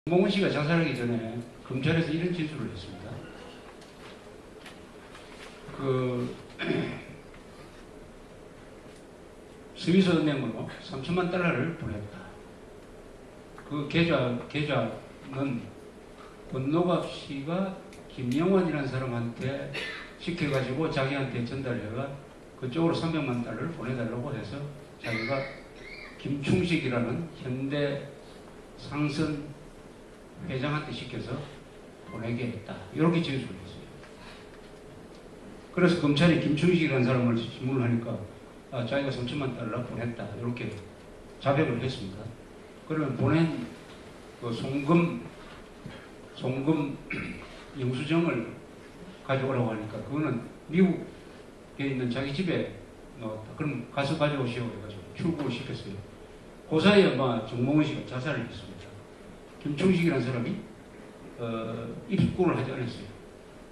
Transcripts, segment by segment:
김봉원 씨가 자살하기 전에 검찰에서 이런 진술을 했습니다. 스위스 은행으로 3천만 달러를 보냈다. 그 계좌는 권노갑 씨가 김영환이라는 사람한테 시켜가지고 자기한테 전달해가 그쪽으로 300만 달러를 보내달라고 해서 자기가 김충식이라는 현대 상선 회장한테 시켜서 보내게 했다. 이렇게 진술을 했어요. 그래서 검찰이 김충식이라는 사람을 질문을 하니까 자기가 3천만 달러 보냈다. 이렇게 자백을 했습니다. 그러면 보낸 그 송금 영수증을 가져오라고 하니까 그거는 미국에 있는 자기 집에 넣었다. 그럼 가서 가져오시오 해가지고 출국을 시켰어요. 그 사이에 정몽원 씨가 자살을 했습니다. 김충식이라는 사람이 입국을 하지 않았어요.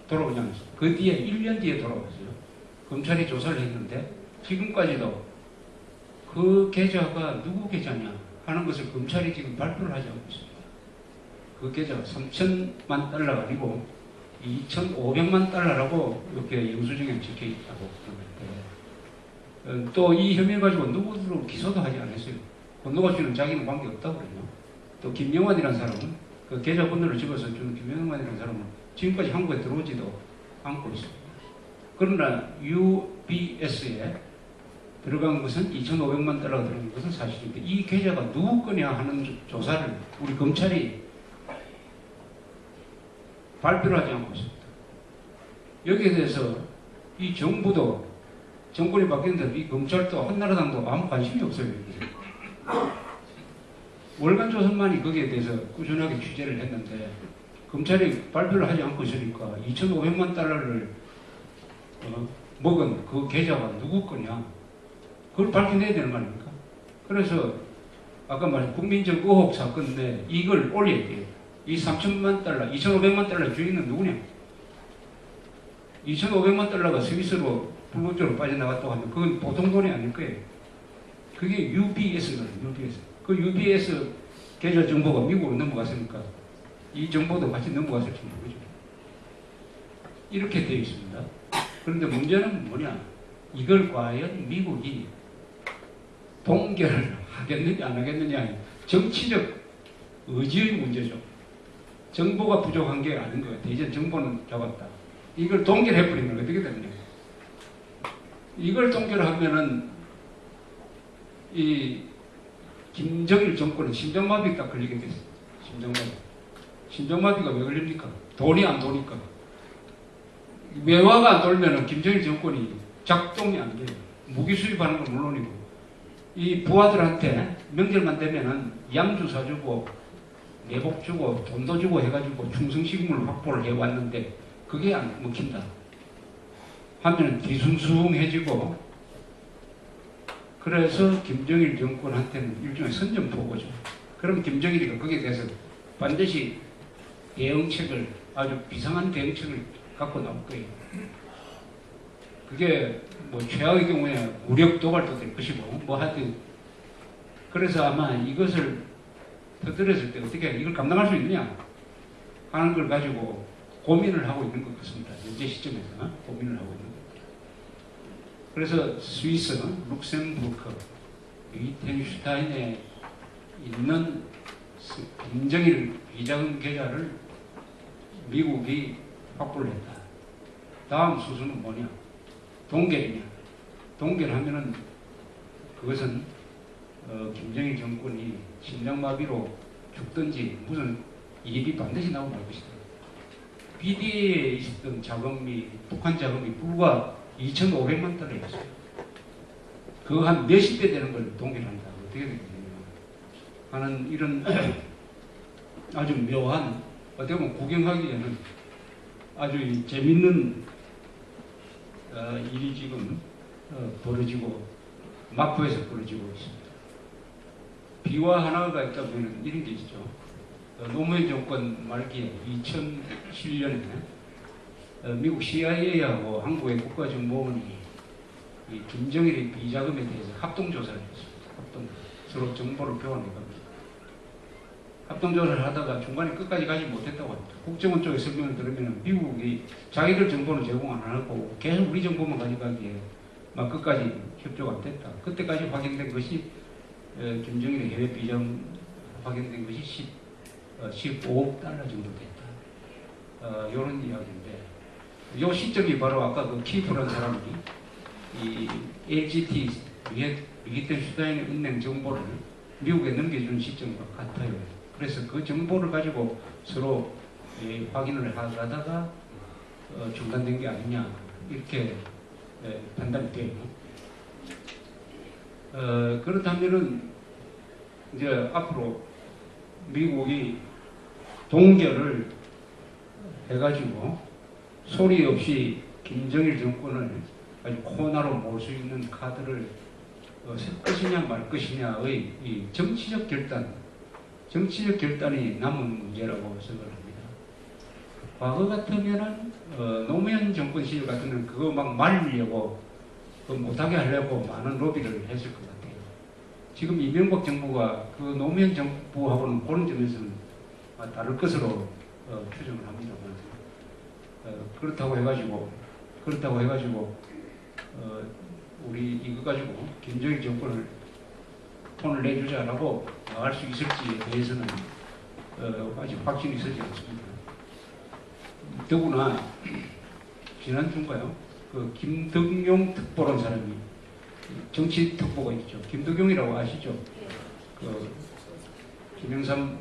돌아오지 않았어요. 그 뒤에 1년 뒤에 돌아왔어요. 검찰이 조사를 했는데 지금까지도 그 계좌가 누구 계좌냐 하는 것을 검찰이 지금 발표를 하지 않고 있습니다. 그 계좌가 3천만 달러가 아니고 2,500만 달러라고 이렇게 영수증에 적혀 있다고 그러는데 또 이 혐의 가지고 누구도 기소도 하지 않았어요. 권노갑 씨는 자기는 관계 없다고 그래요. 또 김영환이라는 사람은 그 계좌 번호를 집어서 주는 김영환이라는 사람은 지금까지 한국에 들어오지도 않고 있습니다. 그러나 UBS에 들어간 것은 2,500만 달러가 들어간 것은 사실인데 이 계좌가 누구 거냐 하는 조사를 우리 검찰이 발표를 하지 않고 있습니다. 여기에 대해서 이 정부도 정권이 바뀌었는데 이 검찰도 한나라당도 아무 관심이 없어요. 월간조선만이 거기에 대해서 꾸준하게 취재를 했는데 검찰이 발표를 하지 않고 있으니까 2,500만 달러를 먹은 그 계좌가 누구 거냐 그걸 밝혀내야 되는 거 아닙니까? 그래서 아까 말한 국민적 의혹 사건인데 이걸 올려야 돼요. 이 3천만 달러, 2,500만 달러 주인은 누구냐? 2,500만 달러가 스위스로 불법적으로 빠져나갔다고 하면 그건 보통 돈이 아닐 거예요. 그게 UBS거든요. UBS. 그 UBS 계좌 정보가 미국으로 넘어갔으니까 이 정보도 같이 넘어갔을지 모르죠. 이렇게 되어 있습니다. 그런데 문제는 뭐냐? 이걸 과연 미국이 동결을 하겠느냐 안 하겠느냐 정치적 의지의 문제죠. 정보가 부족한 게 아닌 것 같아요. 이제 정보는 잡았다. 이걸 동결해버리면 어떻게 됩니까? 이걸 동결하면은 이 김정일 정권은 심장마비 딱 걸리게 됐어요. 심장마비. 심장마비가 왜 걸립니까? 돈이 안 도니까. 외화가 안 돌면은 김정일 정권이 작동이 안 돼요. 무기 수입하는 건 물론이고. 이 부하들한테 명절만 되면은 양주 사주고 내복 주고 돈도 주고 해가지고 충성식물 확보를 해왔는데 그게 안 먹힌다. 하면은 뒤숭숭해지고 그래서 김정일 정권한테는 일종의 선전포고죠. 그럼 김정일이가 거기에 대해서 반드시 대응책을 아주 비상한 대응책을 갖고 나올 거예요. 그게 뭐 최악의 경우에 무력 도발도 될 것이고 뭐 하여튼 그래서 아마 이것을 터뜨렸을 때 어떻게 이걸 감당할 수 있느냐 하는 걸 가지고 고민을 하고 있는 것 같습니다. 현재 시점에서 고민을 하고 있는 것 같아요. 그래서 스위스, 룩셈부르크, 리텐슈타인에 있는 김정일 비자금 계좌를 미국이 확보를 했다. 다음 수순은 뭐냐? 동결이냐? 동결하면은 그것은 김정일 정권이 심장마비로 죽든지 무슨 일이 반드시 나오고 말 것이다. BDA에 있었던 자금이 북한 자금이 불과 2,500만 달러였어요. 그거 한 몇십 배 되는 걸 동결한다. 어떻게 되겠냐 하는 이런 아주 묘한 어떻게 보면 구경하기에는 아주 재밌는 일이 지금 벌어지고 마포에서 벌어지고 있습니다. 비화 하나가 있다면 이런 게 있죠. 노무현 정권 말기에 2007년에 미국 CIA하고 한국의 국가정보원이 이 김정일의 비자금에 대해서 합동조사를 했습니다. 서로 정보를 교환해갑니다. 합동조사를 하다가 중간에 끝까지 가지 못했다고 합니다. 국정원 쪽의 설명을 들으면 미국이 자기들 정보는 제공 안 하고 계속 우리 정보만 가져가기에 막 끝까지 협조가 안 됐다. 그때까지 확인된 것이 김정일의 해외 비전 확인된 것이 15억 달러 정도 됐다. 이런 이야기인데 이 시점이 바로 아까 그 키프라는 사람이 이 LGT 리히텐슈타인 은행 정보를 미국에 넘겨준 시점과 같아요. 그래서 그 정보를 가지고 서로 확인을 하다가 중단된 게 아니냐 이렇게 판단이 돼요. 그렇다면은 이제 앞으로 미국이 동결을 해가지고 소리 없이 김정일 정권을 아주 코너로 몰 수 있는 카드를 쓸 것이냐 말 것이냐의 이 정치적 결단이 남은 문제라고 생각합니다. 과거 같으면은 노무현 정권 시절 같으면 그거 막 말리려고 못하게 하려고 많은 로비를 했을 것 같아요. 지금 이명박 정부가 그 노무현 정부하고는 그런 점에서는 다를 것으로 추정을 합니다만 그렇다고 해가지고 우리 이거 가지고 김정일 정권을 폰을 내주자라고 나갈 수 있을지에 대해서는 아직 확신이 서지 않습니다. 더구나 지난주인가요? 그 김덕용 특보라는 사람이 정치 특보가 있죠. 김덕용이라고 아시죠? 그 김영삼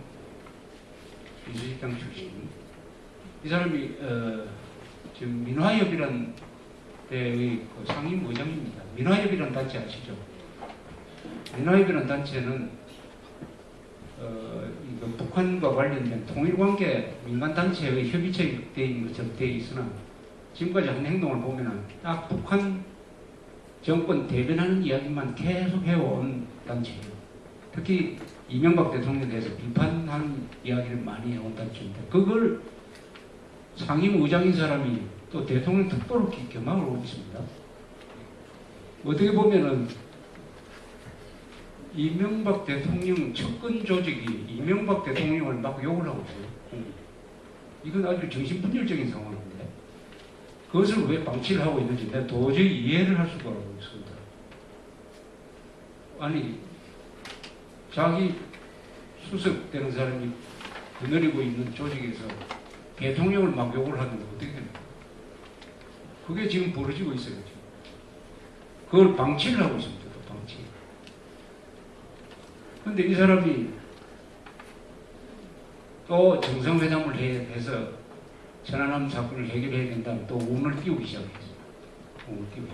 비서실장 출신. 이 사람이 지금 민화협이라는 데의 그 상임 의장입니다. 민화협이라는 단체 아시죠? 민화협이라는 단체는 북한과 관련된 통일관계 민간단체의 협의체에 되어 있는 것처럼 되어 있으나 지금까지 한 행동을 보면 딱 북한 정권 대변하는 이야기만 계속 해온 단체예요. 특히 이명박 대통령에 대해서 비판하는 이야기를 많이 해온 단체인데 그걸 상임 의장인 사람이 또 대통령 특보로 겸임을 하고 있습니다. 어떻게 보면은 이명박 대통령 측근 조직이 이명박 대통령을 막 욕을 하고 있어요. 이건 아주 정신분열적인 상황인데 그것을 왜 방치를 하고 있는지 내가 도저히 이해를 할 수가 없습니다. 아니 자기 수석되는 사람이 거느리고 있는 조직에서 대통령을 막 욕을 하는데 어떻게 됩니까? 그게 지금 벌어지고 있어요. 지금. 그걸 방치를 하고 있습니다. 또 방치. 근데 이 사람이 또 정상회담을 해서 천안함 사건을 해결해야 된다면 또 운을 띄우기 시작했어요. 운을 띄우기.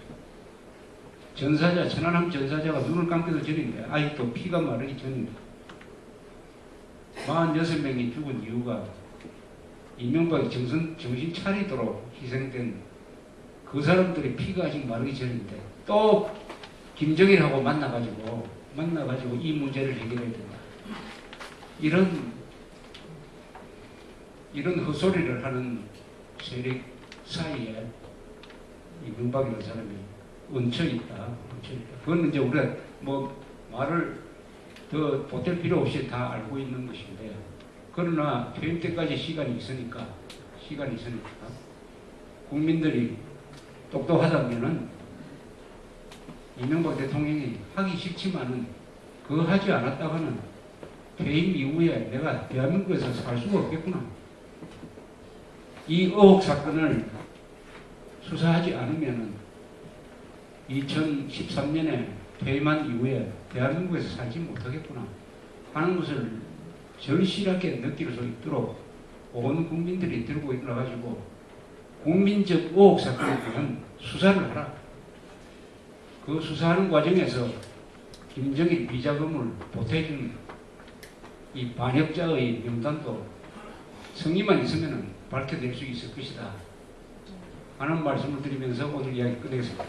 전사자, 천안함 전사자가 눈을 감기도 전인데 아직도 피가 마르기 전인데 46명이 죽은 이유가 이명박이 정신 차리도록 희생된 그 사람들의 피가 아직 마르기 전인데 또 김정일하고 만나가지고 이 문제를 해결해야 된다. 이런 헛소리를 하는 세력 사이에 이명박이라는 사람이 얹혀 있다. 그건 이제 우리가 뭐 말을 더 보탤 필요 없이 다 알고 있는 것인데 그러나 퇴임 때까지 시간이 있으니까 국민들이 똑똑하다면은 이명박 대통령이 하기 싫지만은 그거 하지 않았다가는 퇴임 이후에 내가 대한민국에서 살 수가 없겠구나. 이 의혹 사건을 수사하지 않으면은 2013년에 퇴임한 이후에 대한민국에서 살지 못하겠구나 하는 것을 절실하게 느낄 수 있도록 온 국민들이 들고 일어나가지고 국민적 의혹 사건에 대한 수사를 하라. 그 수사하는 과정에서 김정일 비자금을 보태준 이 반역자의 명단도 성의만 있으면 밝혀낼 수 있을 것이다 하는 말씀을 드리면서 오늘 이야기 끝내겠습니다.